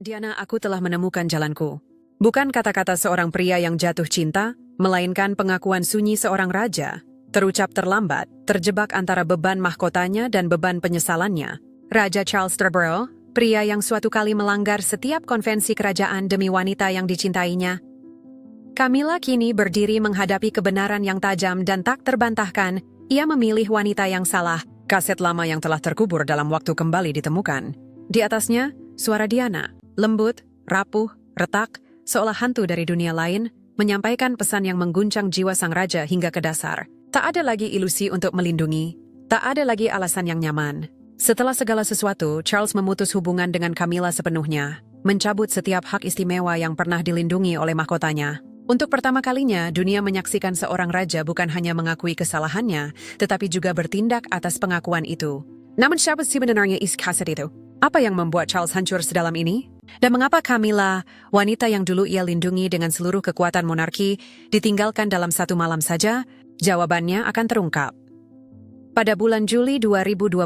Diana, aku telah menemukan jalanku. Bukan kata-kata seorang pria yang jatuh cinta, melainkan pengakuan sunyi seorang raja. Terucap terlambat, terjebak antara beban mahkotanya dan beban penyesalannya. Raja Charles Terborough, pria yang suatu kali melanggar setiap konvensi kerajaan demi wanita yang dicintainya. Camilla kini berdiri menghadapi kebenaran yang tajam dan tak terbantahkan. Ia memilih wanita yang salah. Kaset lama yang telah terkubur dalam waktu kembali ditemukan. Di atasnya, suara Diana. Lembut, rapuh, retak, seolah hantu dari dunia lain, menyampaikan pesan yang mengguncang jiwa sang raja hingga ke dasar. Tak ada lagi ilusi untuk melindungi, tak ada lagi alasan yang nyaman. Setelah segala sesuatu, Charles memutus hubungan dengan Camilla sepenuhnya, mencabut setiap hak istimewa yang pernah dilindungi oleh mahkotanya. Untuk pertama kalinya, dunia menyaksikan seorang raja bukan hanya mengakui kesalahannya, tetapi juga bertindak atas pengakuan itu. Namun siapa sebenarnya isi kaset itu? Apa yang membuat Charles hancur sedalam ini? Dan mengapa Camilla, wanita yang dulu ia lindungi dengan seluruh kekuatan monarki, ditinggalkan dalam satu malam saja? Jawabannya akan terungkap. Pada bulan Juli 2025,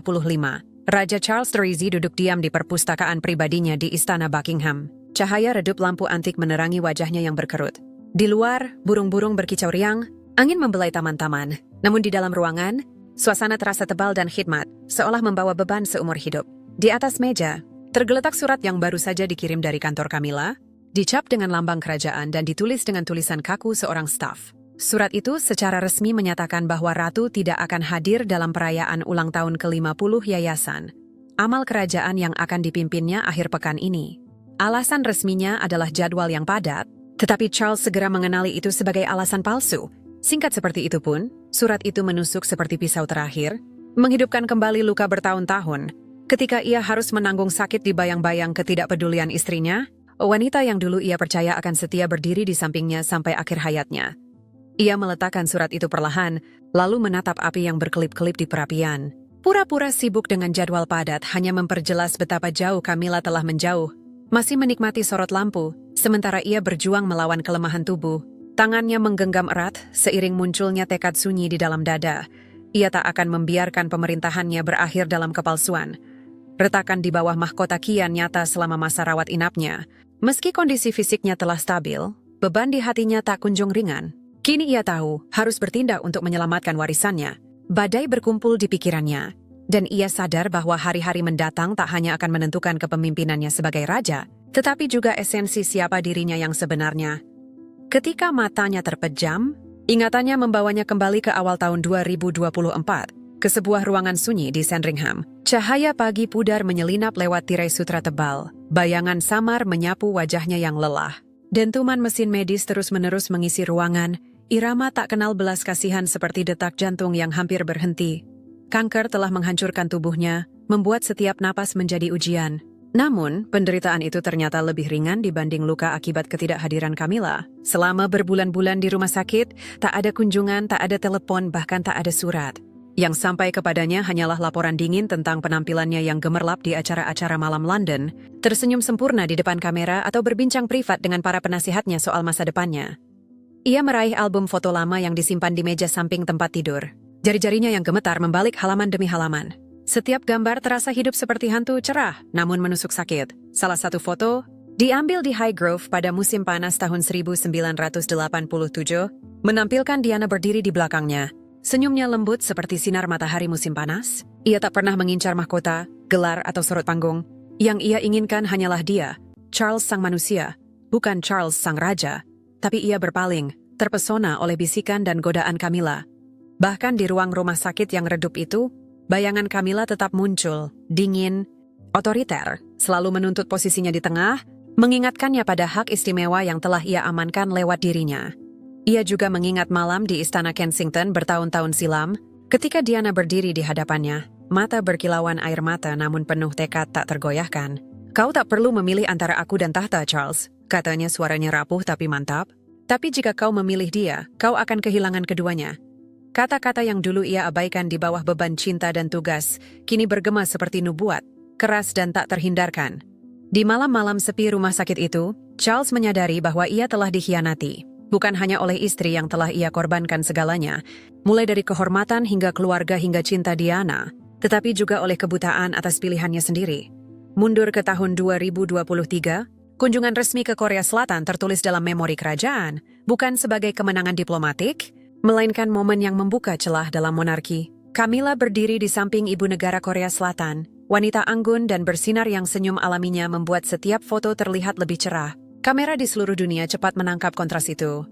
Raja Charles III duduk diam di perpustakaan pribadinya di Istana Buckingham. Cahaya redup lampu antik menerangi wajahnya yang berkerut. Di luar, burung-burung berkicau riang, angin membelai taman-taman. Namun di dalam ruangan, suasana terasa tebal dan khidmat, seolah membawa beban seumur hidup. Di atas meja, tergeletak surat yang baru saja dikirim dari kantor Camilla, dicap dengan lambang kerajaan dan ditulis dengan tulisan kaku seorang staf. Surat itu secara resmi menyatakan bahwa Ratu tidak akan hadir dalam perayaan ulang tahun ke-50 yayasan, amal kerajaan yang akan dipimpinnya akhir pekan ini. Alasan resminya adalah jadwal yang padat, tetapi Charles segera mengenali itu sebagai alasan palsu. Singkat seperti itu pun, surat itu menusuk seperti pisau terakhir, menghidupkan kembali luka bertahun-tahun. Ketika ia harus menanggung sakit di bayang-bayang ketidakpedulian istrinya, wanita yang dulu ia percaya akan setia berdiri di sampingnya sampai akhir hayatnya. Ia meletakkan surat itu perlahan, lalu menatap api yang berkelip-kelip di perapian. Pura-pura sibuk dengan jadwal padat hanya memperjelas betapa jauh Camilla telah menjauh. Masih menikmati sorot lampu, sementara ia berjuang melawan kelemahan tubuh. Tangannya menggenggam erat, seiring munculnya tekad sunyi di dalam dada. Ia tak akan membiarkan pemerintahannya berakhir dalam kepalsuan. Retakan di bawah mahkota kian nyata selama masa rawat inapnya. Meski kondisi fisiknya telah stabil, beban di hatinya tak kunjung ringan. Kini ia tahu harus bertindak untuk menyelamatkan warisannya. Badai berkumpul di pikirannya, dan ia sadar bahwa hari-hari mendatang tak hanya akan menentukan kepemimpinannya sebagai raja, tetapi juga esensi siapa dirinya yang sebenarnya. Ketika matanya terpejam, ingatannya membawanya kembali ke awal tahun 2024, ke sebuah ruangan sunyi di Sandringham. Cahaya pagi pudar menyelinap lewat tirai sutra tebal. Bayangan samar menyapu wajahnya yang lelah. Dentuman mesin medis terus-menerus mengisi ruangan. Irama tak kenal belas kasihan seperti detak jantung yang hampir berhenti. Kanker telah menghancurkan tubuhnya, membuat setiap napas menjadi ujian. Namun, penderitaan itu ternyata lebih ringan dibanding luka akibat ketidakhadiran Camilla. Selama berbulan-bulan di rumah sakit, tak ada kunjungan, tak ada telepon, bahkan tak ada surat. Yang sampai kepadanya hanyalah laporan dingin tentang penampilannya yang gemerlap di acara-acara malam London, tersenyum sempurna di depan kamera atau berbincang privat dengan para penasihatnya soal masa depannya. Ia meraih album foto lama yang disimpan di meja samping tempat tidur. Jari-jarinya yang gemetar membalik halaman demi halaman. Setiap gambar terasa hidup seperti hantu cerah, namun menusuk sakit. Salah satu foto, diambil di Highgrove pada musim panas tahun 1987, menampilkan Diana berdiri di belakangnya. Senyumnya lembut seperti sinar matahari musim panas. Ia tak pernah mengincar mahkota, gelar atau sorot panggung. Yang ia inginkan hanyalah dia, Charles sang manusia, bukan Charles sang raja. Tapi ia berpaling, terpesona oleh bisikan dan godaan Camilla. Bahkan di ruang rumah sakit yang redup itu, bayangan Camilla tetap muncul, dingin, otoriter, selalu menuntut posisinya di tengah, mengingatkannya pada hak istimewa yang telah ia amankan lewat dirinya. Ia juga mengingat malam di Istana Kensington bertahun-tahun silam, ketika Diana berdiri di hadapannya, mata berkilauan air mata namun penuh tekad tak tergoyahkan. "Kau tak perlu memilih antara aku dan tahta, Charles," katanya suaranya rapuh tapi mantap. "Tapi jika kau memilih dia, kau akan kehilangan keduanya." Kata-kata yang dulu ia abaikan di bawah beban cinta dan tugas, kini bergema seperti nubuat, keras dan tak terhindarkan. Di malam-malam sepi rumah sakit itu, Charles menyadari bahwa ia telah dikhianati. Bukan hanya oleh istri yang telah ia korbankan segalanya, mulai dari kehormatan hingga keluarga hingga cinta Diana, tetapi juga oleh kebutaan atas pilihannya sendiri. Mundur ke tahun 2023, kunjungan resmi ke Korea Selatan tertulis dalam memori kerajaan, bukan sebagai kemenangan diplomatik, melainkan momen yang membuka celah dalam monarki. Camilla berdiri di samping ibu negara Korea Selatan. Wanita anggun dan bersinar yang senyum alaminya membuat setiap foto terlihat lebih cerah. Kamera di seluruh dunia cepat menangkap kontras itu.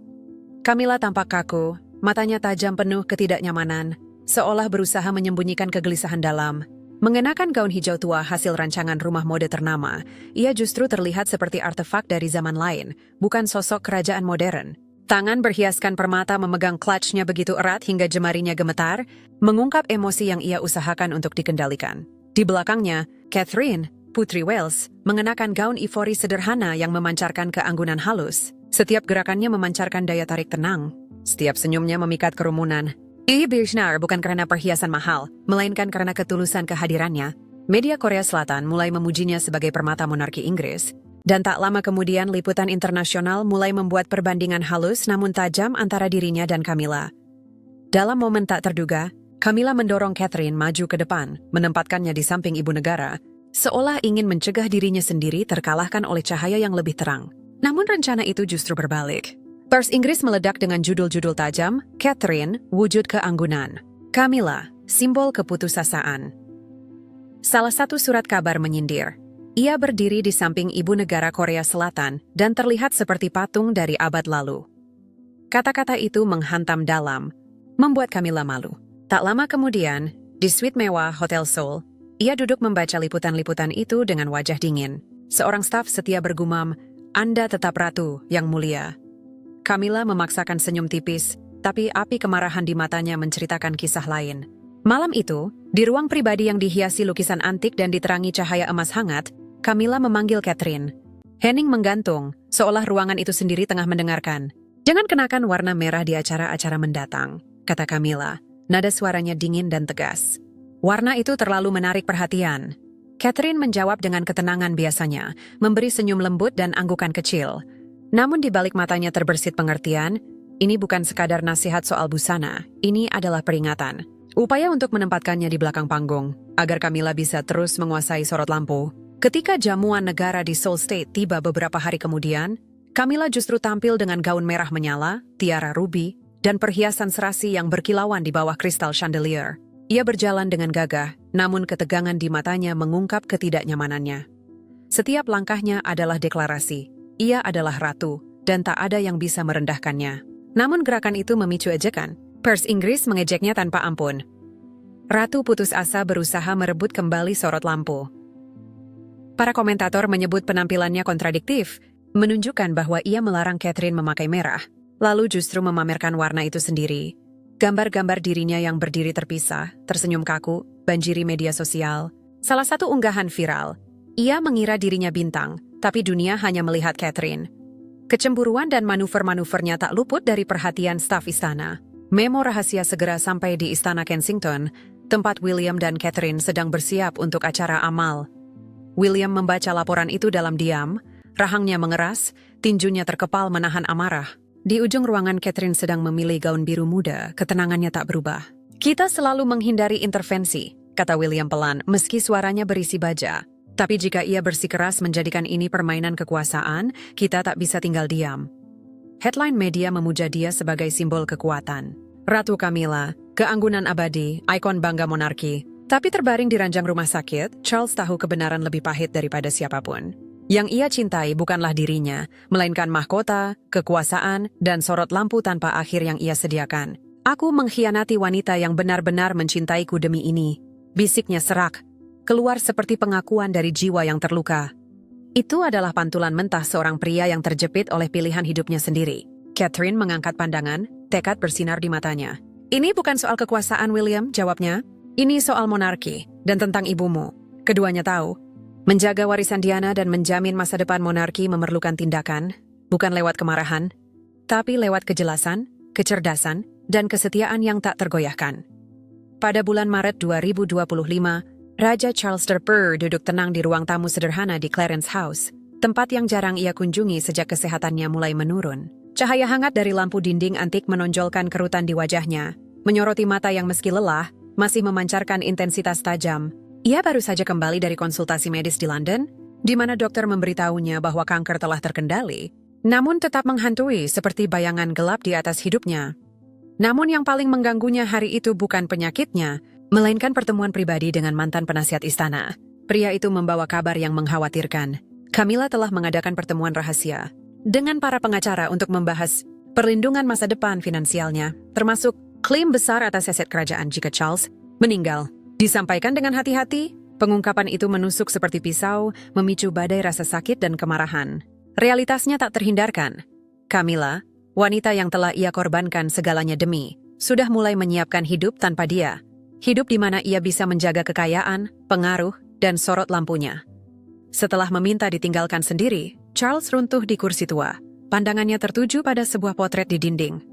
Camilla tampak kaku, matanya tajam penuh ketidaknyamanan, seolah berusaha menyembunyikan kegelisahan dalam. Mengenakan gaun hijau tua hasil rancangan rumah mode ternama, ia justru terlihat seperti artefak dari zaman lain, bukan sosok kerajaan modern. Tangan berhiaskan permata memegang clutch-nya begitu erat hingga jemarinya gemetar, mengungkap emosi yang ia usahakan untuk dikendalikan. Di belakangnya, Catherine, Putri Wales, mengenakan gaun ivory sederhana yang memancarkan keanggunan halus. Setiap gerakannya memancarkan daya tarik tenang. Setiap senyumnya memikat kerumunan. Lee Birchner bukan karena perhiasan mahal, melainkan karena ketulusan kehadirannya. Media Korea Selatan mulai memujinya sebagai permata monarki Inggris. Dan tak lama kemudian liputan internasional mulai membuat perbandingan halus namun tajam antara dirinya dan Camilla. Dalam momen tak terduga, Camilla mendorong Catherine maju ke depan, menempatkannya di samping ibu negara, seolah ingin mencegah dirinya sendiri terkalahkan oleh cahaya yang lebih terang. Namun rencana itu justru berbalik. Pers Inggris meledak dengan judul-judul tajam, Catherine, wujud keanggunan. Camilla, simbol keputusasaan. Salah satu surat kabar menyindir. Ia berdiri di samping ibu negara Korea Selatan dan terlihat seperti patung dari abad lalu. Kata-kata itu menghantam dalam, membuat Camilla malu. Tak lama kemudian, di suite mewah Hotel Seoul, ia duduk membaca liputan-liputan itu dengan wajah dingin. Seorang staf setia bergumam, "Anda tetap ratu, yang mulia." Camilla memaksakan senyum tipis, tapi api kemarahan di matanya menceritakan kisah lain. Malam itu, di ruang pribadi yang dihiasi lukisan antik dan diterangi cahaya emas hangat, Camilla memanggil Catherine. Hening menggantung, seolah ruangan itu sendiri tengah mendengarkan. "Jangan kenakan warna merah di acara-acara mendatang," kata Camilla. Nada suaranya dingin dan tegas. "Warna itu terlalu menarik perhatian." Catherine menjawab dengan ketenangan biasanya, memberi senyum lembut dan anggukan kecil. Namun di balik matanya terbersit pengertian, ini bukan sekadar nasihat soal busana, ini adalah peringatan. Upaya untuk menempatkannya di belakang panggung, agar Camilla bisa terus menguasai sorot lampu. Ketika jamuan negara di Seoul State tiba beberapa hari kemudian, Camilla justru tampil dengan gaun merah menyala, tiara ruby, dan perhiasan serasi yang berkilauan di bawah kristal chandelier. Ia berjalan dengan gagah, namun ketegangan di matanya mengungkap ketidaknyamanannya. Setiap langkahnya adalah deklarasi. Ia adalah ratu, dan tak ada yang bisa merendahkannya. Namun gerakan itu memicu ejekan. Pers Inggris mengejeknya tanpa ampun. Ratu putus asa berusaha merebut kembali sorot lampu. Para komentator menyebut penampilannya kontradiktif, menunjukkan bahwa ia melarang Catherine memakai merah, lalu justru memamerkan warna itu sendiri. Gambar-gambar dirinya yang berdiri terpisah, tersenyum kaku, banjiri media sosial. Salah satu unggahan viral, ia mengira dirinya bintang, tapi dunia hanya melihat Catherine. Kecemburuan dan manuver-manuvernya tak luput dari perhatian staf istana. Memo rahasia segera sampai di Istana Kensington, tempat William dan Catherine sedang bersiap untuk acara amal. William membaca laporan itu dalam diam, rahangnya mengeras, tinjunya terkepal menahan amarah. Di ujung ruangan Catherine sedang memilih gaun biru muda, ketenangannya tak berubah. "Kita selalu menghindari intervensi," kata William pelan, meski suaranya berisi baja. "Tapi jika ia bersikeras menjadikan ini permainan kekuasaan, kita tak bisa tinggal diam." Headline media memuja dia sebagai simbol kekuatan. Ratu Camilla, keanggunan abadi, ikon bangga monarki. Tapi terbaring di ranjang rumah sakit, Charles tahu kebenaran lebih pahit daripada siapapun. Yang ia cintai bukanlah dirinya, melainkan mahkota, kekuasaan, dan sorot lampu tanpa akhir yang ia sediakan. "Aku mengkhianati wanita yang benar-benar mencintaiku demi ini," bisiknya serak, keluar seperti pengakuan dari jiwa yang terluka. Itu adalah pantulan mentah seorang pria yang terjepit oleh pilihan hidupnya sendiri. Catherine mengangkat pandangan, tekad bersinar di matanya. "Ini bukan soal kekuasaan, William," jawabnya. "Ini soal monarki, dan tentang ibumu." Keduanya tahu, menjaga warisan Diana dan menjamin masa depan monarki memerlukan tindakan, bukan lewat kemarahan, tapi lewat kejelasan, kecerdasan, dan kesetiaan yang tak tergoyahkan. Pada bulan Maret 2025, Raja Charles III duduk tenang di ruang tamu sederhana di Clarence House, tempat yang jarang ia kunjungi sejak kesehatannya mulai menurun. Cahaya hangat dari lampu dinding antik menonjolkan kerutan di wajahnya, menyoroti mata yang meski lelah, masih memancarkan intensitas tajam. Ia baru saja kembali dari konsultasi medis di London, di mana dokter memberitahunya bahwa kanker telah terkendali, namun tetap menghantui seperti bayangan gelap di atas hidupnya. Namun yang paling mengganggunya hari itu bukan penyakitnya, melainkan pertemuan pribadi dengan mantan penasihat istana. Pria itu membawa kabar yang mengkhawatirkan. Camilla telah mengadakan pertemuan rahasia dengan para pengacara untuk membahas perlindungan masa depan finansialnya, termasuk klaim besar atas aset kerajaan jika Charles meninggal. Disampaikan dengan hati-hati, pengungkapan itu menusuk seperti pisau, memicu badai rasa sakit dan kemarahan. Realitasnya tak terhindarkan. Camilla, wanita yang telah ia korbankan segalanya demi, sudah mulai menyiapkan hidup tanpa dia. Hidup di mana ia bisa menjaga kekayaan, pengaruh, dan sorot lampunya. Setelah meminta ditinggalkan sendiri, Charles runtuh di kursi tua. Pandangannya tertuju pada sebuah potret di dinding.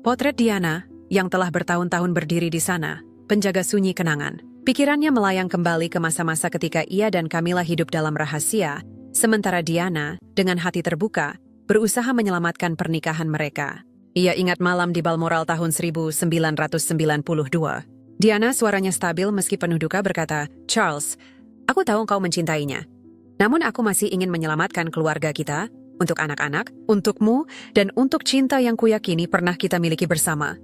Potret Diana, yang telah bertahun-tahun berdiri di sana, penjaga sunyi kenangan. Pikirannya melayang kembali ke masa-masa ketika ia dan Camilla hidup dalam rahasia, sementara Diana, dengan hati terbuka, berusaha menyelamatkan pernikahan mereka. Ia ingat malam di Balmoral tahun 1992. Diana suaranya stabil meski penuh duka berkata, "Charles, aku tahu engkau mencintainya. Namun aku masih ingin menyelamatkan keluarga kita, untuk anak-anak, untukmu, dan untuk cinta yang kuyakini pernah kita miliki bersama."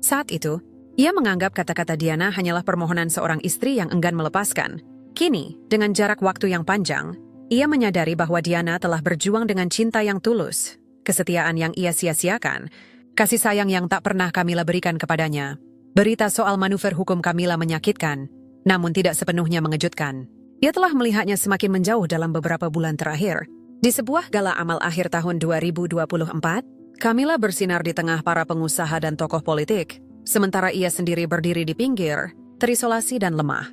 Saat itu, ia menganggap kata-kata Diana hanyalah permohonan seorang istri yang enggan melepaskan. Kini, dengan jarak waktu yang panjang, ia menyadari bahwa Diana telah berjuang dengan cinta yang tulus, kesetiaan yang ia sia-siakan, kasih sayang yang tak pernah Camilla berikan kepadanya. Berita soal manuver hukum Camilla menyakitkan, namun tidak sepenuhnya mengejutkan. Ia telah melihatnya semakin menjauh dalam beberapa bulan terakhir. Di sebuah gala amal akhir tahun 2024, Camilla bersinar di tengah para pengusaha dan tokoh politik, sementara ia sendiri berdiri di pinggir, terisolasi dan lemah.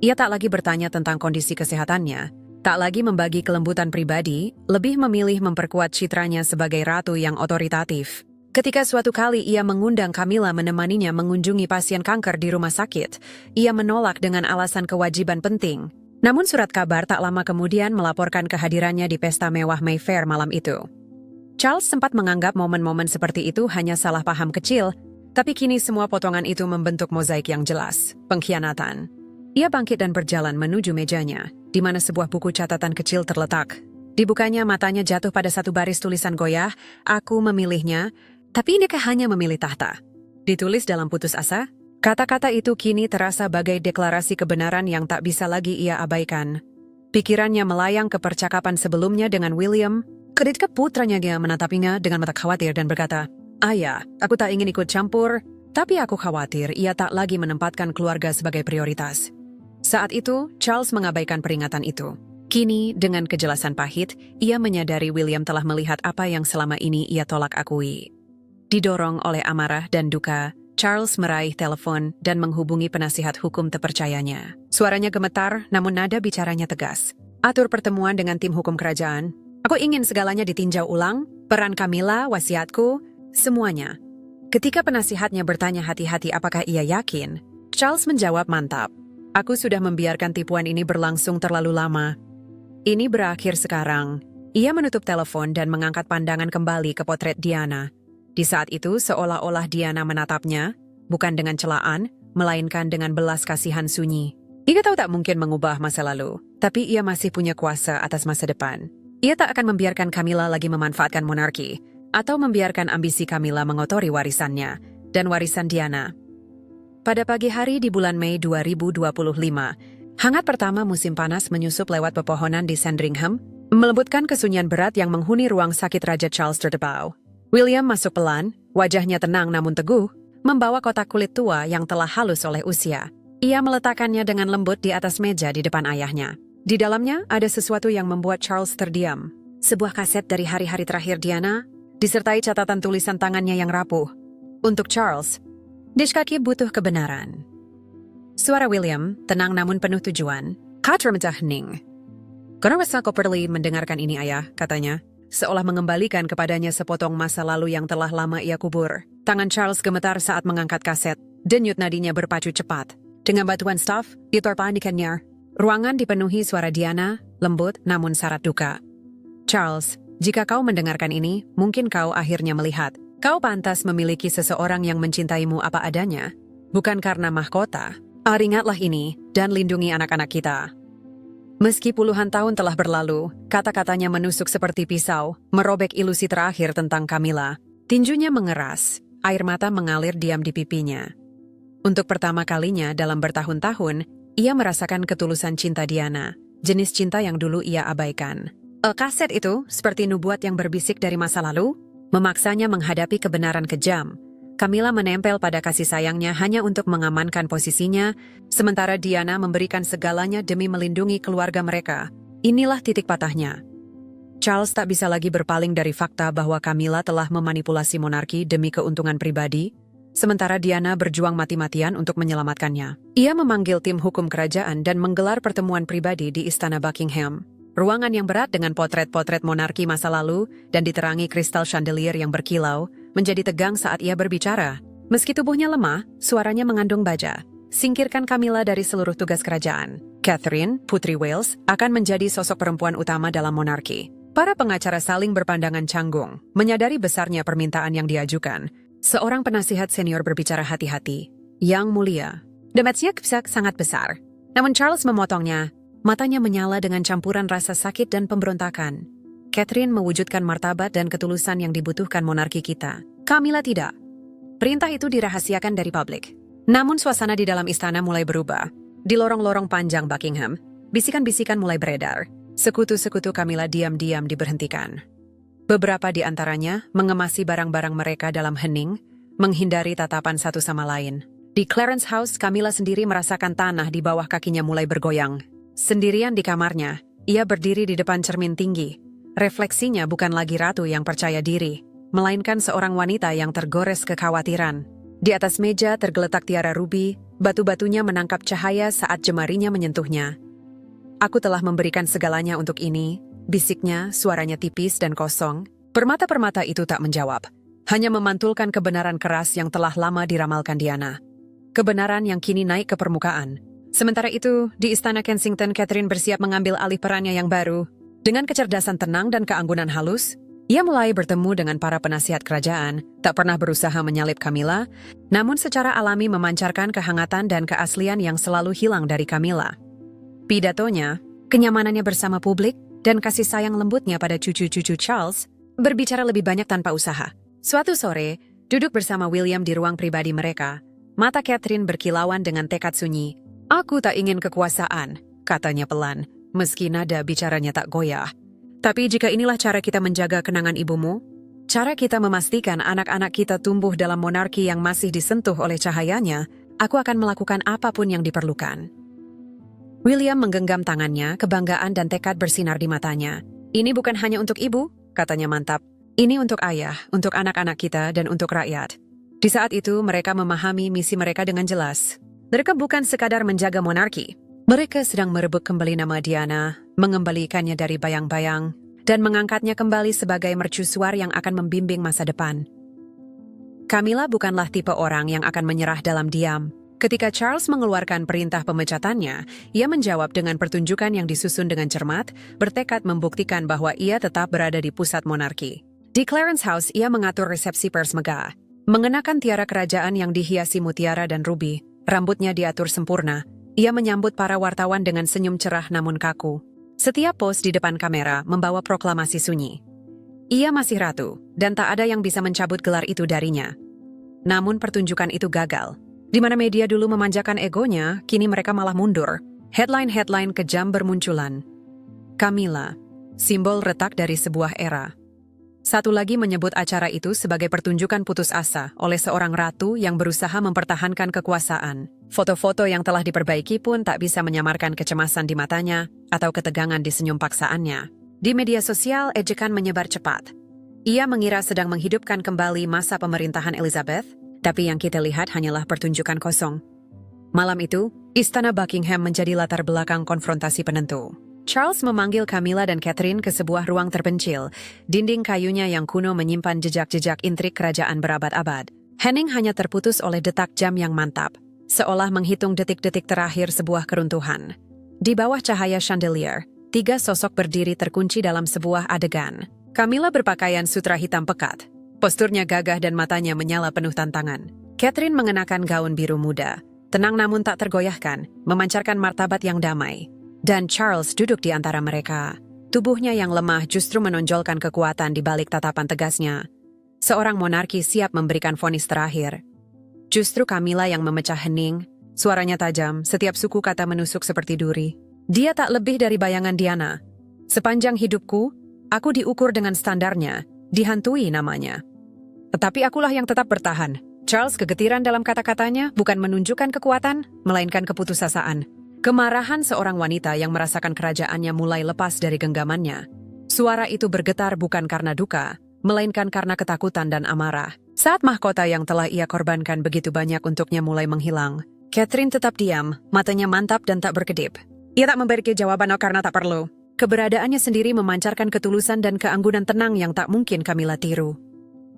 Ia tak lagi bertanya tentang kondisi kesehatannya, tak lagi membagi kelembutan pribadi, lebih memilih memperkuat citranya sebagai ratu yang otoritatif. Ketika suatu kali ia mengundang Camilla menemaninya mengunjungi pasien kanker di rumah sakit, ia menolak dengan alasan kewajiban penting. Namun surat kabar tak lama kemudian melaporkan kehadirannya di pesta mewah Mayfair malam itu. Charles sempat menganggap momen-momen seperti itu hanya salah paham kecil, tapi kini semua potongan itu membentuk mozaik yang jelas, pengkhianatan. Ia bangkit dan berjalan menuju mejanya, di mana sebuah buku catatan kecil terletak. Dibukanya matanya jatuh pada satu baris tulisan goyah, "Aku memilihnya, tapi inikah hanya memilih tahta?" Ditulis dalam putus asa. Kata-kata itu kini terasa bagai deklarasi kebenaran yang tak bisa lagi ia abaikan. Pikirannya melayang ke percakapan sebelumnya dengan William. Ketika putranya dia menatapinya dengan mata khawatir dan berkata, "Ayah, aku tak ingin ikut campur, tapi aku khawatir ia tak lagi menempatkan keluarga sebagai prioritas." Saat itu, Charles mengabaikan peringatan itu. Kini, dengan kejelasan pahit, ia menyadari William telah melihat apa yang selama ini ia tolak akui. Didorong oleh amarah dan duka, Charles meraih telepon dan menghubungi penasihat hukum terpercayanya. Suaranya gemetar, namun nada bicaranya tegas. "Atur pertemuan dengan tim hukum kerajaan. Aku ingin segalanya ditinjau ulang, peran Camilla, wasiatku, semuanya." Ketika penasihatnya bertanya hati-hati apakah ia yakin, Charles menjawab mantap. "Aku sudah membiarkan tipuan ini berlangsung terlalu lama. Ini berakhir sekarang." Ia menutup telepon dan mengangkat pandangan kembali ke potret Diana. Di saat itu, seolah-olah Diana menatapnya, bukan dengan celaan, melainkan dengan belas kasihan sunyi. Ia tahu tak mungkin mengubah masa lalu, tapi ia masih punya kuasa atas masa depan. Ia tak akan membiarkan Camilla lagi memanfaatkan monarki, atau membiarkan ambisi Camilla mengotori warisannya, dan warisan Diana. Pada pagi hari di bulan Mei 2025, hangat pertama musim panas menyusup lewat pepohonan di Sandringham, melembutkan kesunyian berat yang menghuni ruang sakit Raja Charles Terderbau. William masuk pelan, wajahnya tenang namun teguh, membawa kotak kulit tua yang telah halus oleh usia. Ia meletakkannya dengan lembut di atas meja di depan ayahnya. Di dalamnya ada sesuatu yang membuat Charles terdiam. Sebuah kaset dari hari-hari terakhir Diana, disertai catatan tulisan tangannya yang rapuh. Untuk Charles, Dishkaki butuh kebenaran. Suara William, tenang namun penuh tujuan. "Kau termecah hening. Kau rasa kau perlu mendengarkan ini, ayah," katanya, seolah mengembalikan kepadanya sepotong masa lalu yang telah lama ia kubur. Tangan Charles gemetar saat mengangkat kaset, denyut nadinya berpacu cepat. Dengan bantuan staf, ditorpanikannya. Ruangan dipenuhi suara Diana, lembut namun syarat duka. "Charles, jika kau mendengarkan ini, mungkin kau akhirnya melihat. Kau pantas memiliki seseorang yang mencintaimu apa adanya. Bukan karena mahkota. Ingatlah ini, dan lindungi anak-anak kita. Meski puluhan tahun telah berlalu, kata-katanya menusuk seperti pisau, merobek ilusi terakhir tentang Camilla. Tinjunya mengeras, air mata mengalir diam di pipinya. Untuk pertama kalinya dalam bertahun-tahun, ia merasakan ketulusan cinta Diana, jenis cinta yang dulu ia abaikan. Kaset itu, seperti nubuat yang berbisik dari masa lalu, memaksanya menghadapi kebenaran kejam. Camilla menempel pada kasih sayangnya hanya untuk mengamankan posisinya, sementara Diana memberikan segalanya demi melindungi keluarga mereka. Inilah titik patahnya. Charles tak bisa lagi berpaling dari fakta bahwa Camilla telah memanipulasi monarki demi keuntungan pribadi, sementara Diana berjuang mati-matian untuk menyelamatkannya. Ia memanggil tim hukum kerajaan dan menggelar pertemuan pribadi di Istana Buckingham. Ruangan yang berat dengan potret-potret monarki masa lalu dan diterangi kristal chandelier yang berkilau, menjadi tegang saat ia berbicara. Meski tubuhnya lemah, suaranya mengandung baja. Singkirkan Camilla dari seluruh tugas kerajaan. Catherine, Putri Wales, akan menjadi sosok perempuan utama dalam monarki. Para pengacara saling berpandangan canggung, menyadari besarnya permintaan yang diajukan. Seorang penasihat senior berbicara hati-hati. Yang mulia, damage-nya sangat besar. Namun Charles memotongnya. Matanya menyala dengan campuran rasa sakit dan pemberontakan. Catherine mewujudkan martabat dan ketulusan yang dibutuhkan monarki kita. Camilla tidak. Perintah itu dirahasiakan dari publik. Namun suasana di dalam istana mulai berubah. Di lorong-lorong panjang Buckingham, bisikan-bisikan mulai beredar. Sekutu-sekutu Camilla diam-diam diberhentikan. Beberapa di antaranya mengemasi barang-barang mereka dalam hening, menghindari tatapan satu sama lain. Di Clarence House, Camilla sendiri merasakan tanah di bawah kakinya mulai bergoyang. Sendirian di kamarnya, ia berdiri di depan cermin tinggi. Refleksinya bukan lagi ratu yang percaya diri, melainkan seorang wanita yang tergores kekhawatiran. Di atas meja tergeletak tiara rubi, batu-batunya menangkap cahaya saat jemarinya menyentuhnya. Aku telah memberikan segalanya untuk ini, bisiknya, suaranya tipis dan kosong. Permata-permata itu tak menjawab, hanya memantulkan kebenaran keras yang telah lama diramalkan Diana. Kebenaran yang kini naik ke permukaan. Sementara itu, di Istana Kensington, Catherine bersiap mengambil alih perannya yang baru. Dengan kecerdasan tenang dan keanggunan halus, ia mulai bertemu dengan para penasihat kerajaan, tak pernah berusaha menyalip Camilla, namun secara alami memancarkan kehangatan dan keaslian yang selalu hilang dari Camilla. Pidatonya, kenyamanannya bersama publik, dan kasih sayang lembutnya pada cucu-cucu Charles, berbicara lebih banyak tanpa usaha. Suatu sore, duduk bersama William di ruang pribadi mereka, mata Catherine berkilauan dengan tekad sunyi. Aku tak ingin kekuasaan, katanya pelan, meski nada bicaranya tak goyah. Tapi jika inilah cara kita menjaga kenangan ibumu, cara kita memastikan anak-anak kita tumbuh dalam monarki yang masih disentuh oleh cahayanya, aku akan melakukan apapun yang diperlukan. William menggenggam tangannya, kebanggaan dan tekad bersinar di matanya. Ini bukan hanya untuk ibu, katanya mantap. Ini untuk ayah, untuk anak-anak kita, dan untuk rakyat. Di saat itu mereka memahami misi mereka dengan jelas. Mereka bukan sekadar menjaga monarki. Mereka sedang merebut kembali nama Diana, mengembalikannya dari bayang-bayang, dan mengangkatnya kembali sebagai mercusuar yang akan membimbing masa depan. Camilla bukanlah tipe orang yang akan menyerah dalam diam. Ketika Charles mengeluarkan perintah pemecatannya, ia menjawab dengan pertunjukan yang disusun dengan cermat, bertekad membuktikan bahwa ia tetap berada di pusat monarki. Di Clarence House, ia mengatur resepsi pers megah. Mengenakan tiara kerajaan yang dihiasi mutiara dan rubi, rambutnya diatur sempurna. Ia menyambut para wartawan dengan senyum cerah namun kaku. Setiap pos di depan kamera membawa proklamasi sunyi. Ia masih ratu, dan tak ada yang bisa mencabut gelar itu darinya. Namun pertunjukan itu gagal. Di mana media dulu memanjakan egonya, kini mereka malah mundur. Headline-headline kejam bermunculan. Camilla, simbol retak dari sebuah era. Satu lagi menyebut acara itu sebagai pertunjukan putus asa oleh seorang ratu yang berusaha mempertahankan kekuasaan. Foto-foto yang telah diperbaiki pun tak bisa menyamarkan kecemasan di matanya atau ketegangan di senyum paksaannya. Di media sosial, ejekan menyebar cepat. Ia mengira sedang menghidupkan kembali masa pemerintahan Elizabeth, tapi yang kita lihat hanyalah pertunjukan kosong. Malam itu, Istana Buckingham menjadi latar belakang konfrontasi penentu. Charles memanggil Camilla dan Catherine ke sebuah ruang terpencil. Dinding kayunya yang kuno menyimpan jejak-jejak intrik kerajaan berabad-abad. Hening hanya terputus oleh detak jam yang mantap, seolah menghitung detik-detik terakhir sebuah keruntuhan. Di bawah cahaya chandelier, 3 sosok berdiri terkunci dalam sebuah adegan. Camilla berpakaian sutra hitam pekat. Posturnya gagah dan matanya menyala penuh tantangan. Catherine mengenakan gaun biru muda, tenang namun tak tergoyahkan, memancarkan martabat yang damai. Dan Charles duduk di antara mereka. Tubuhnya yang lemah justru menonjolkan kekuatan di balik tatapan tegasnya. Seorang monarki siap memberikan vonis terakhir. Justru Camilla yang memecah hening, suaranya tajam, setiap suku kata menusuk seperti duri. Dia tak lebih dari bayangan Diana. Sepanjang hidupku, aku diukur dengan standarnya, dihantui namanya. Tetapi akulah yang tetap bertahan. Charles kegetiran dalam kata-katanya bukan menunjukkan kekuatan, melainkan keputusasaan. Kemarahan seorang wanita yang merasakan kerajaannya mulai lepas dari genggamannya. Suara itu bergetar bukan karena duka, melainkan karena ketakutan dan amarah. Saat mahkota yang telah ia korbankan begitu banyak untuknya mulai menghilang, Catherine tetap diam, matanya mantap dan tak berkedip. Ia tak memberi jawaban karena tak perlu. Keberadaannya sendiri memancarkan ketulusan dan keanggunan tenang yang tak mungkin Camilla tiru.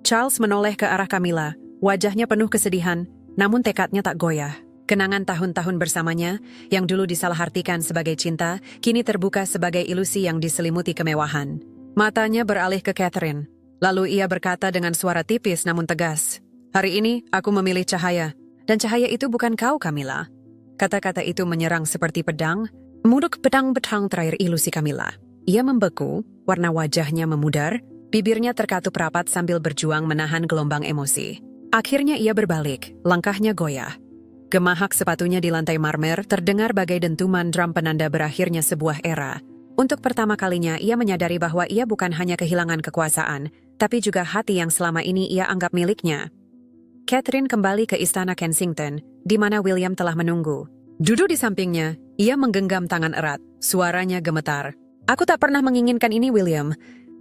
Charles menoleh ke arah Camilla, wajahnya penuh kesedihan, namun tekadnya tak goyah. Kenangan tahun-tahun bersamanya, yang dulu disalahartikan sebagai cinta, kini terbuka sebagai ilusi yang diselimuti kemewahan. Matanya beralih ke Catherine. Lalu ia berkata dengan suara tipis namun tegas, "Hari ini aku memilih cahaya, dan cahaya itu bukan kau, Camilla." Kata-kata itu menyerang seperti pedang, memuduk pedang-pedang terakhir ilusi Camilla. Ia membeku, warna wajahnya memudar, bibirnya terkatup rapat sambil berjuang menahan gelombang emosi. Akhirnya ia berbalik, langkahnya goyah. Gemahak sepatunya di lantai marmer terdengar bagai dentuman drum penanda berakhirnya sebuah era. Untuk pertama kalinya ia menyadari bahwa ia bukan hanya kehilangan kekuasaan, tapi juga hati yang selama ini ia anggap miliknya. Catherine kembali ke istana Kensington, di mana William telah menunggu. Duduk di sampingnya, ia menggenggam tangan erat, suaranya gemetar. "Aku tak pernah menginginkan ini, William.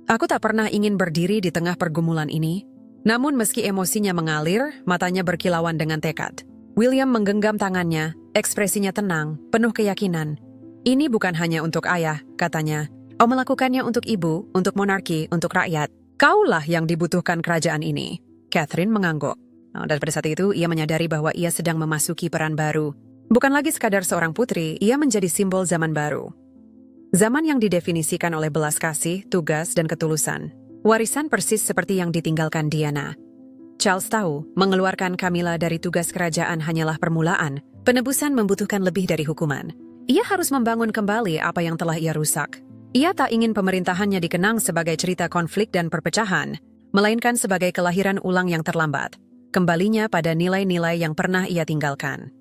Aku tak pernah ingin berdiri di tengah pergumulan ini." Namun meski emosinya mengalir, matanya berkilauan dengan tekad. William menggenggam tangannya, ekspresinya tenang, penuh keyakinan. "Ini bukan hanya untuk ayah," katanya. "Om melakukannya untuk ibu, untuk monarki, untuk rakyat. Kaulah yang dibutuhkan kerajaan ini." Catherine mengangguk. Dan pada saat itu, ia menyadari bahwa ia sedang memasuki peran baru. Bukan lagi sekadar seorang putri, ia menjadi simbol zaman baru. Zaman yang didefinisikan oleh belas kasih, tugas, dan ketulusan. Warisan persis seperti yang ditinggalkan Diana. Charles tahu, mengeluarkan Camilla dari tugas kerajaan hanyalah permulaan. Penebusan membutuhkan lebih dari hukuman. Ia harus membangun kembali apa yang telah ia rusak. Ia tak ingin pemerintahannya dikenang sebagai cerita konflik dan perpecahan, melainkan sebagai kelahiran ulang yang terlambat. Kembalinya pada nilai-nilai yang pernah ia tinggalkan.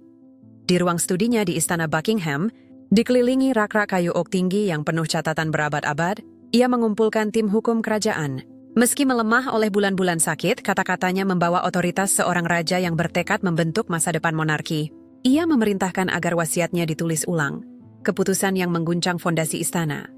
Di ruang studinya di Istana Buckingham, dikelilingi rak-rak kayu oak tinggi yang penuh catatan berabad-abad, ia mengumpulkan tim hukum kerajaan. Meski melemah oleh bulan-bulan sakit, kata-katanya membawa otoritas seorang raja yang bertekad membentuk masa depan monarki. Ia memerintahkan agar wasiatnya ditulis ulang, keputusan yang mengguncang fondasi istana.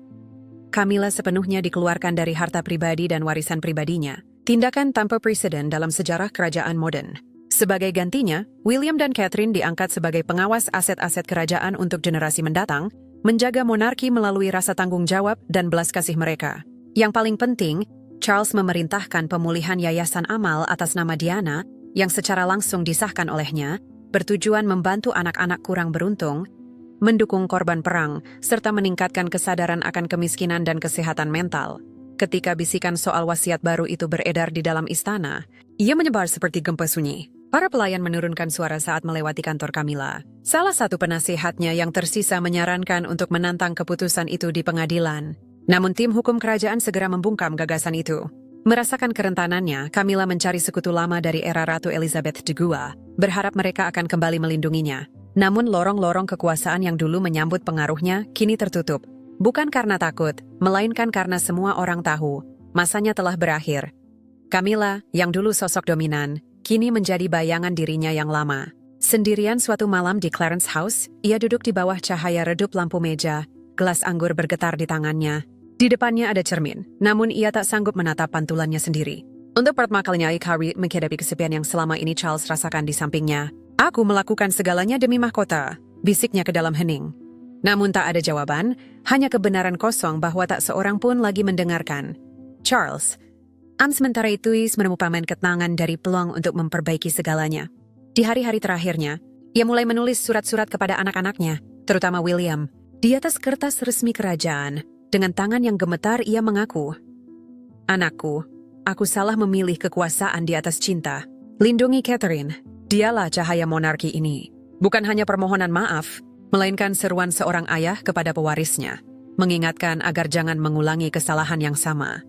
Camilla sepenuhnya dikeluarkan dari harta pribadi dan warisan pribadinya, tindakan tanpa presiden dalam sejarah kerajaan modern. Sebagai gantinya, William dan Catherine diangkat sebagai pengawas aset-aset kerajaan untuk generasi mendatang, menjaga monarki melalui rasa tanggung jawab dan belas kasih mereka. Yang paling penting, Charles memerintahkan pemulihan Yayasan Amal atas nama Diana, yang secara langsung disahkan olehnya, bertujuan membantu anak-anak kurang beruntung, mendukung korban perang, serta meningkatkan kesadaran akan kemiskinan dan kesehatan mental. Ketika bisikan soal wasiat baru itu beredar di dalam istana, ia menyebar seperti gempa sunyi. Para pelayan menurunkan suara saat melewati kantor Camilla. Salah satu penasihatnya yang tersisa menyarankan untuk menantang keputusan itu di pengadilan. Namun tim hukum kerajaan segera membungkam gagasan itu. Merasakan kerentanannya, Camilla mencari sekutu lama dari era Ratu Elizabeth II, berharap mereka akan kembali melindunginya. Namun lorong-lorong kekuasaan yang dulu menyambut pengaruhnya kini tertutup. Bukan karena takut, melainkan karena semua orang tahu, masanya telah berakhir. Camilla, yang dulu sosok dominan, kini menjadi bayangan dirinya yang lama. Sendirian suatu malam di Clarence House, ia duduk di bawah cahaya redup lampu meja, gelas anggur bergetar di tangannya. Di depannya ada cermin, namun ia tak sanggup menatap pantulannya sendiri. Untuk pertama kalinya Harry menghadapi kesepian yang selama ini Charles rasakan di sampingnya. "Aku melakukan segalanya demi mahkota," bisiknya ke dalam hening. Namun tak ada jawaban, hanya kebenaran kosong bahwa tak seorang pun lagi mendengarkan. Charles, sementara itu menemukan ketenangan dari peluang untuk memperbaiki segalanya. Di hari-hari terakhirnya, ia mulai menulis surat-surat kepada anak-anaknya, terutama William. Di atas kertas resmi kerajaan, dengan tangan yang gemetar ia mengaku, "Anakku, aku salah memilih kekuasaan di atas cinta. Lindungi Catherine, dialah cahaya monarki ini." Bukan hanya permohonan maaf, melainkan seruan seorang ayah kepada pewarisnya, mengingatkan agar jangan mengulangi kesalahan yang sama.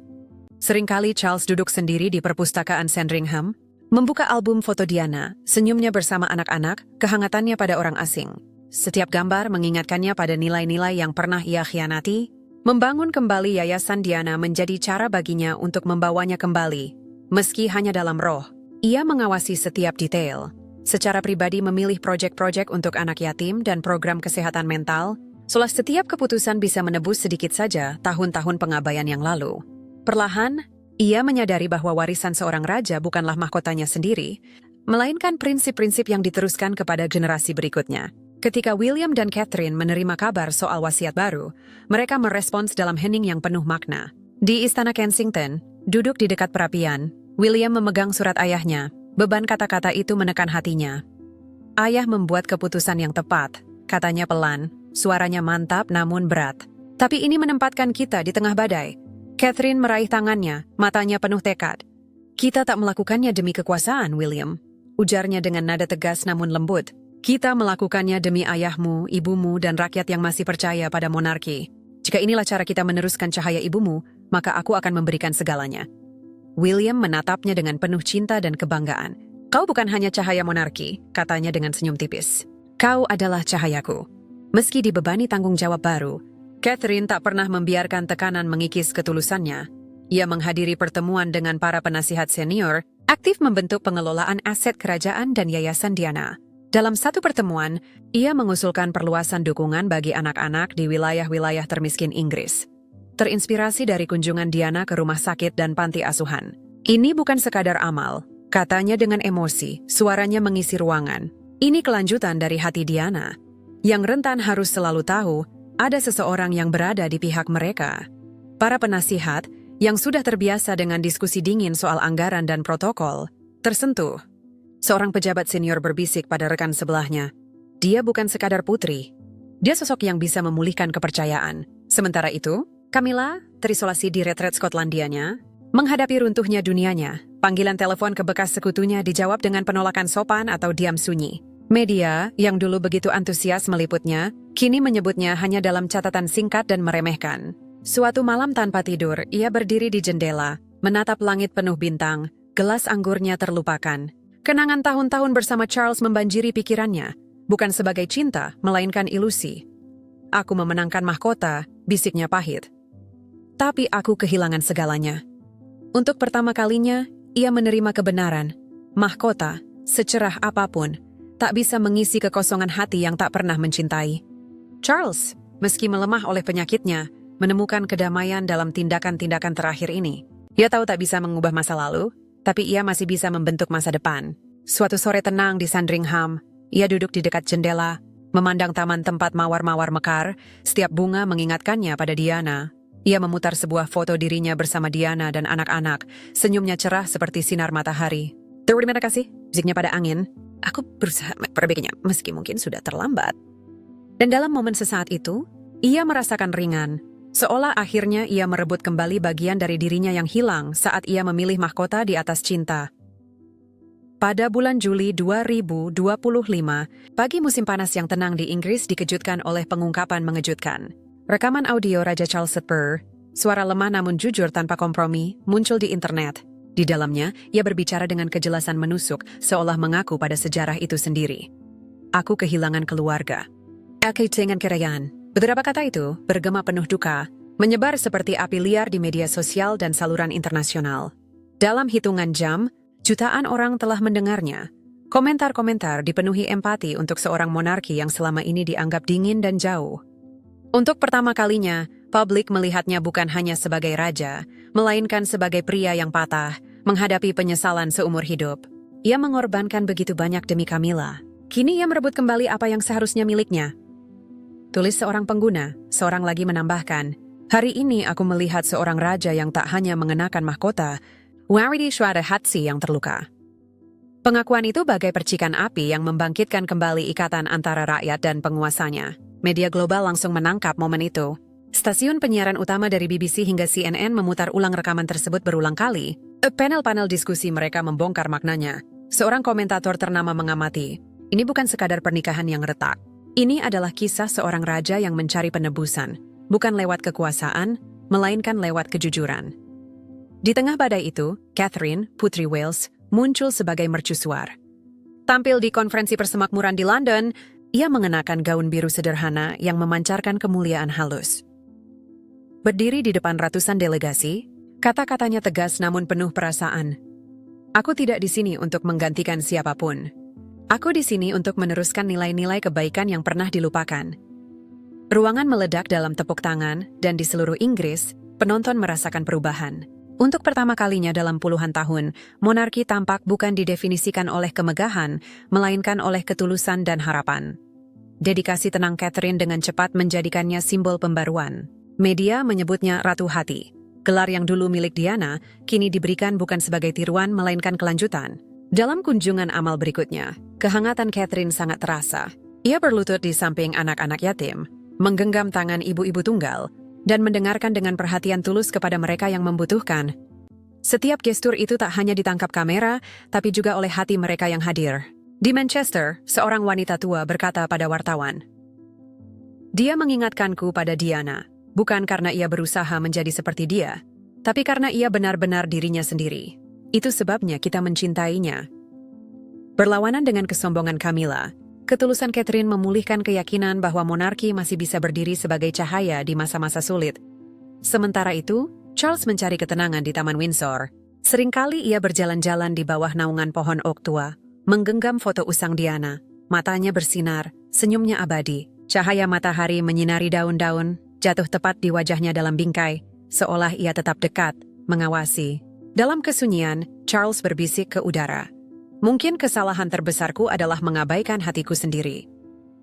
Seringkali Charles duduk sendiri di perpustakaan Sandringham, membuka album foto Diana, senyumnya bersama anak-anak, kehangatannya pada orang asing. Setiap gambar mengingatkannya pada nilai-nilai yang pernah ia khianati. Membangun kembali Yayasan Diana menjadi cara baginya untuk membawanya kembali. Meski hanya dalam roh, ia mengawasi setiap detail. Secara pribadi memilih proyek-proyek untuk anak yatim dan program kesehatan mental, setelah setiap keputusan bisa menebus sedikit saja tahun-tahun pengabaian yang lalu. Perlahan, ia menyadari bahwa warisan seorang raja bukanlah mahkotanya sendiri, melainkan prinsip-prinsip yang diteruskan kepada generasi berikutnya. Ketika William dan Catherine menerima kabar soal wasiat baru, mereka merespons dalam hening yang penuh makna. Di Istana Kensington, duduk di dekat perapian, William memegang surat ayahnya. Beban kata-kata itu menekan hatinya. Ayah membuat keputusan yang tepat, katanya pelan, suaranya mantap namun berat. Tapi ini menempatkan kita di tengah badai. Catherine meraih tangannya, matanya penuh tekad. Kita tak melakukannya demi kekuasaan, William. Ujarnya dengan nada tegas namun lembut. Kita melakukannya demi ayahmu, ibumu, dan rakyat yang masih percaya pada monarki. Jika inilah cara kita meneruskan cahaya ibumu, maka aku akan memberikan segalanya. William menatapnya dengan penuh cinta dan kebanggaan. Kau bukan hanya cahaya monarki, katanya dengan senyum tipis. Kau adalah cahayaku. Meski dibebani tanggung jawab baru, Catherine tak pernah membiarkan tekanan mengikis ketulusannya. Ia menghadiri pertemuan dengan para penasihat senior, aktif membentuk pengelolaan aset kerajaan dan Yayasan Diana. Dalam satu pertemuan, ia mengusulkan perluasan dukungan bagi anak-anak di wilayah-wilayah termiskin Inggris. Terinspirasi dari kunjungan Diana ke rumah sakit dan panti asuhan. Ini bukan sekadar amal, katanya dengan emosi, suaranya mengisi ruangan. Ini kelanjutan dari hati Diana. Yang rentan harus selalu tahu, ada seseorang yang berada di pihak mereka. Para penasihat, yang sudah terbiasa dengan diskusi dingin soal anggaran dan protokol, tersentuh. Seorang pejabat senior berbisik pada rekan sebelahnya. Dia bukan sekadar putri. Dia sosok yang bisa memulihkan kepercayaan. Sementara itu, Camilla, terisolasi di retret Skotlandianya, menghadapi runtuhnya dunianya. Panggilan telepon ke bekas sekutunya dijawab dengan penolakan sopan atau diam sunyi. Media, yang dulu begitu antusias meliputnya, kini menyebutnya hanya dalam catatan singkat dan meremehkan. Suatu malam tanpa tidur, ia berdiri di jendela, menatap langit penuh bintang, gelas anggurnya terlupakan. Kenangan tahun-tahun bersama Charles membanjiri pikirannya, bukan sebagai cinta, melainkan ilusi. Aku memenangkan mahkota, bisiknya pahit. Tapi aku kehilangan segalanya. Untuk pertama kalinya, ia menerima kebenaran. Mahkota, secerah apapun, tak bisa mengisi kekosongan hati yang tak pernah mencintai. Charles, meski melemah oleh penyakitnya, menemukan kedamaian dalam tindakan-tindakan terakhir ini. Ia tahu tak bisa mengubah masa lalu, tapi ia masih bisa membentuk masa depan. Suatu sore tenang di Sandringham, ia duduk di dekat jendela, memandang taman tempat mawar-mawar mekar, setiap bunga mengingatkannya pada Diana. Ia memutar sebuah foto dirinya bersama Diana dan anak-anak, senyumnya cerah seperti sinar matahari. Terima kasih, musiknya pada angin. Aku berusaha memperbaikinya, meski mungkin sudah terlambat. Dan dalam momen sesaat itu, ia merasakan ringan, seolah akhirnya ia merebut kembali bagian dari dirinya yang hilang saat ia memilih mahkota di atas cinta. Pada bulan Juli 2025, pagi musim panas yang tenang di Inggris dikejutkan oleh pengungkapan mengejutkan. Rekaman audio Raja Charles I, suara lemah namun jujur tanpa kompromi, muncul di internet. Di dalamnya, ia berbicara dengan kejelasan menusuk, seolah mengaku pada sejarah itu sendiri. Aku kehilangan keluarga. Aku dengan kerajaan. Beberapa kata itu bergema penuh duka, menyebar seperti api liar di media sosial dan saluran internasional. Dalam hitungan jam, jutaan orang telah mendengarnya. Komentar-komentar dipenuhi empati untuk seorang monarki yang selama ini dianggap dingin dan jauh. Untuk pertama kalinya, publik melihatnya bukan hanya sebagai raja, melainkan sebagai pria yang patah, menghadapi penyesalan seumur hidup. Ia mengorbankan begitu banyak demi Camilla. Kini ia merebut kembali apa yang seharusnya miliknya. Tulis seorang pengguna, seorang lagi menambahkan, hari ini aku melihat seorang raja yang tak hanya mengenakan mahkota, Waridi Shwada Hatsi yang terluka. Pengakuan itu bagai percikan api yang membangkitkan kembali ikatan antara rakyat dan penguasanya. Media global langsung menangkap momen itu. Stasiun penyiaran utama dari BBC hingga CNN memutar ulang rekaman tersebut berulang kali. Panel-panel diskusi mereka membongkar maknanya. Seorang komentator ternama mengamati, Ini bukan sekadar pernikahan yang retak. Ini adalah kisah seorang raja yang mencari penebusan, bukan lewat kekuasaan, melainkan lewat kejujuran. Di tengah badai itu, Catherine, Putri Wales, muncul sebagai mercusuar. Tampil di konferensi persemakmuran di London, ia mengenakan gaun biru sederhana yang memancarkan kemuliaan halus. Berdiri di depan ratusan delegasi, kata-katanya tegas namun penuh perasaan. Aku tidak di sini untuk menggantikan siapapun. Aku di sini untuk meneruskan nilai-nilai kebaikan yang pernah dilupakan. Ruangan meledak dalam tepuk tangan, dan di seluruh Inggris, penonton merasakan perubahan. Untuk pertama kalinya dalam puluhan tahun, monarki tampak bukan didefinisikan oleh kemegahan, melainkan oleh ketulusan dan harapan. Dedikasi tenang Catherine dengan cepat menjadikannya simbol pembaruan. Media menyebutnya Ratu Hati. Gelar yang dulu milik Diana, kini diberikan bukan sebagai tiruan, melainkan kelanjutan. Dalam kunjungan amal berikutnya, kehangatan Catherine sangat terasa. Ia berlutut di samping anak-anak yatim, menggenggam tangan ibu-ibu tunggal, dan mendengarkan dengan perhatian tulus kepada mereka yang membutuhkan. Setiap gestur itu tak hanya ditangkap kamera, tapi juga oleh hati mereka yang hadir. Di Manchester, seorang wanita tua berkata pada wartawan, "Dia mengingatkanku pada Diana, bukan karena ia berusaha menjadi seperti dia, tapi karena ia benar-benar dirinya sendiri. Itu sebabnya kita mencintainya." Berlawanan dengan kesombongan Camilla, ketulusan Catherine memulihkan keyakinan bahwa monarki masih bisa berdiri sebagai cahaya di masa-masa sulit. Sementara itu, Charles mencari ketenangan di Taman Windsor. Seringkali ia berjalan-jalan di bawah naungan pohon oak tua, menggenggam foto usang Diana. Matanya bersinar, senyumnya abadi. Cahaya matahari menyinari daun-daun, jatuh tepat di wajahnya dalam bingkai, seolah ia tetap dekat, mengawasi. Dalam kesunyian, Charles berbisik ke udara. Mungkin kesalahan terbesarku adalah mengabaikan hatiku sendiri.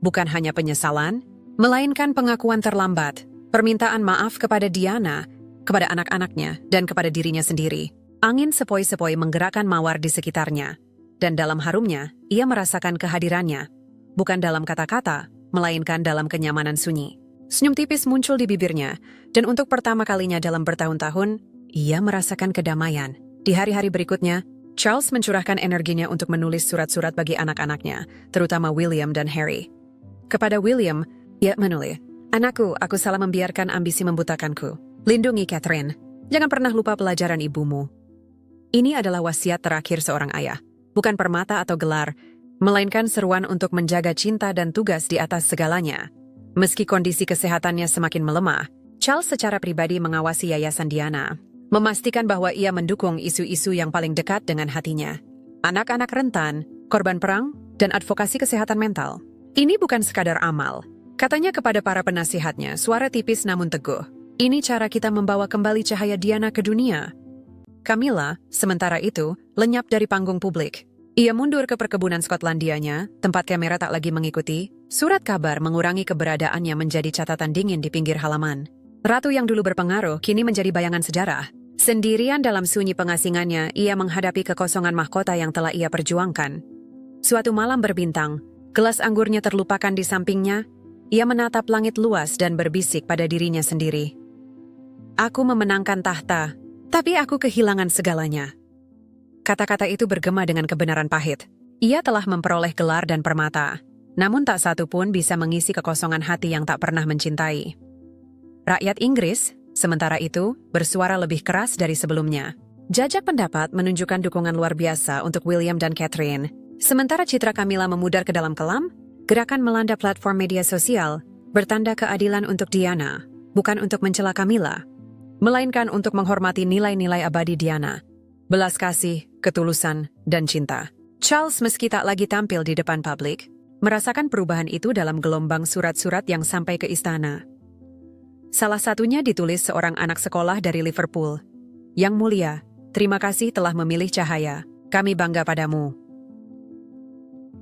Bukan hanya penyesalan, melainkan pengakuan terlambat, permintaan maaf kepada Diana, kepada anak-anaknya, dan kepada dirinya sendiri. Angin sepoi-sepoi menggerakkan mawar di sekitarnya, dan dalam harumnya, ia merasakan kehadirannya, bukan dalam kata-kata, melainkan dalam kenyamanan sunyi. Senyum tipis muncul di bibirnya, dan untuk pertama kalinya dalam bertahun-tahun, ia merasakan kedamaian. Di hari-hari berikutnya, Charles mencurahkan energinya untuk menulis surat-surat bagi anak-anaknya, terutama William dan Harry. Kepada William, ia menulis, "Anakku, aku salah membiarkan ambisi membutakanku. Lindungi Catherine. Jangan pernah lupa pelajaran ibumu." Ini adalah wasiat terakhir seorang ayah, bukan permata atau gelar, melainkan seruan untuk menjaga cinta dan tugas di atas segalanya. Meski kondisi kesehatannya semakin melemah, Charles secara pribadi mengawasi Yayasan Diana, memastikan bahwa ia mendukung isu-isu yang paling dekat dengan hatinya. Anak-anak rentan, korban perang, dan advokasi kesehatan mental. Ini bukan sekadar amal. Katanya kepada para penasihatnya, suara tipis namun teguh. Ini cara kita membawa kembali cahaya Diana ke dunia. Camilla, sementara itu, lenyap dari panggung publik. Ia mundur ke perkebunan Skotlandianya, tempat kamera tak lagi mengikuti. Surat kabar mengurangi keberadaannya menjadi catatan dingin di pinggir halaman. Ratu yang dulu berpengaruh kini menjadi bayangan sejarah. Sendirian dalam sunyi pengasingannya, ia menghadapi kekosongan mahkota yang telah ia perjuangkan. Suatu malam berbintang, gelas anggurnya terlupakan di sampingnya. Ia menatap langit luas dan berbisik pada dirinya sendiri. "Aku memenangkan tahta, tapi aku kehilangan segalanya." Kata-kata itu bergema dengan kebenaran pahit. Ia telah memperoleh gelar dan permata, namun tak satu pun bisa mengisi kekosongan hati yang tak pernah mencintai. Rakyat Inggris, sementara itu, bersuara lebih keras dari sebelumnya. Jajak pendapat menunjukkan dukungan luar biasa untuk William dan Catherine. Sementara citra Camilla memudar ke dalam kelam, gerakan melanda platform media sosial, bertanda keadilan untuk Diana, bukan untuk mencela Camilla, melainkan untuk menghormati nilai-nilai abadi Diana. Belas kasih, ketulusan, dan cinta. Charles meski tak lagi tampil di depan publik, merasakan perubahan itu dalam gelombang surat-surat yang sampai ke istana. Salah satunya ditulis seorang anak sekolah dari Liverpool. "Yang mulia, terima kasih telah memilih cahaya. Kami bangga padamu."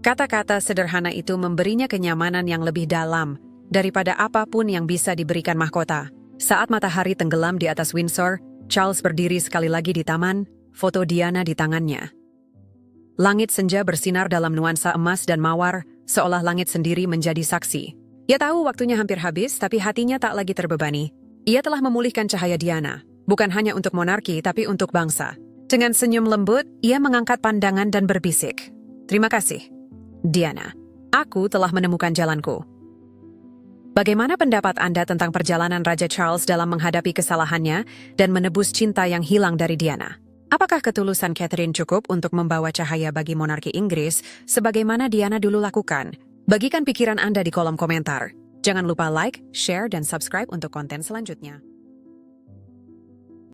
Kata-kata sederhana itu memberinya kenyamanan yang lebih dalam daripada apapun yang bisa diberikan mahkota. Saat matahari tenggelam di atas Windsor, Charles berdiri sekali lagi di taman, foto Diana di tangannya. Langit senja bersinar dalam nuansa emas dan mawar, seolah langit sendiri menjadi saksi. Ia tahu waktunya hampir habis, tapi hatinya tak lagi terbebani. Ia telah memulihkan cahaya Diana, bukan hanya untuk monarki, tapi untuk bangsa. Dengan senyum lembut, ia mengangkat pandangan dan berbisik, "Terima kasih." Diana, aku telah menemukan jalanku. Bagaimana pendapat Anda tentang perjalanan Raja Charles dalam menghadapi kesalahannya dan menebus cinta yang hilang dari Diana? Apakah ketulusan Catherine cukup untuk membawa cahaya bagi monarki Inggris sebagaimana Diana dulu lakukan? Bagikan pikiran Anda di kolom komentar. Jangan lupa like, share, dan subscribe untuk konten selanjutnya.